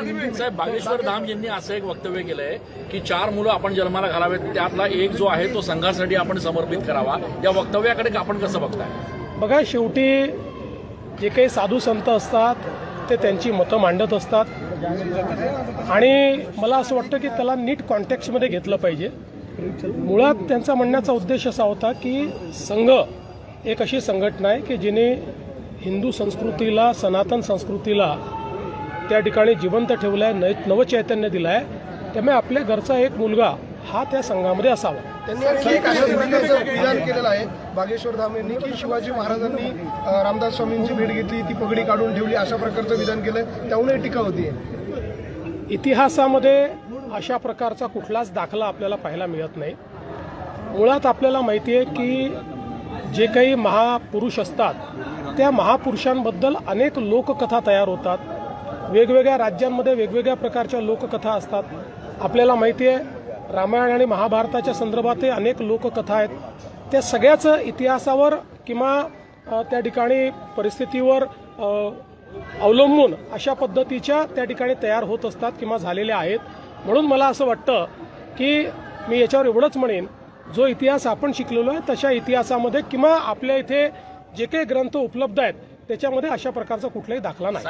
साहेब, बागेश्वर धाम यांनी असं एक वक्तव्य केलंय की 4 मुलं आपण जन्माला घालावेत, त्यातला एक जो आहे तो संघासाठी आपण समर्पित करावा. या वक्तव्याकडे आपण कसं बघताय? बघा, शेवटी जे काही साधू संत असतात ते त्यांची मतं मांडत असतात आणि मला असं वाटतं की त्याला नीट कॉन्टेक्स्टमध्ये घेतलं पाहिजे. मुळात त्यांचा म्हणण्याचा उद्देश असा होता की संघ एक अशी संघटना आहे की जिने हिंदू संस्कृतीला, सनातन संस्कृतीला त्या ठिकाणी जिवंत ठेवलं आहे, नवचैतन्य दिलं आहे. त्यामुळे आपल्या घरचा एक मुलगा हा त्या संघामध्ये असावा. त्यांनी आणखी एक अशा प्रकारचं विधान केलेलं आहे बागेश्वर धाम यांनी की शिवाजी महाराजांनी रामदास स्वामींची भेट घेतली, ती पगडी काढून ठेवली, अशा प्रकारचं विधान केलंय. त्यामुळे टीका होती. इतिहासामध्ये अशा प्रकारचा कुठलाच दाखला आपल्याला पाहायला मिळत नाही. मुळात आपल्याला माहिती आहे की जे काही महापुरुष असतात त्या महापुरुषांबद्दल अनेक लोककथा तयार होतात. वेगवेगळ्या राज्यांमध्ये वेगवेगळ्या प्रकारच्या लोककथा असतात. आपल्याला माहिती आहे रामायण आणि महाभारताच्या संदर्भातही अनेक लोककथा आहेत. त्या सगळ्याच इतिहासावर किंवा त्या ठिकाणी परिस्थितीवर अवलंबून अशा पद्धतीच्या त्या ठिकाणी तयार होत असतात किंवा झालेल्या आहेत. म्हणून मला असं वाटतं की मी याच्यावर एवढंच म्हणेन, जो इतिहास आपण शिकलेलो आहे तशा इतिहासामध्ये किंवा आपल्या इथे जे काही ग्रंथ उपलब्ध आहेत त्याच्यामध्ये अशा प्रकारचा कुठलाही दाखला नाही.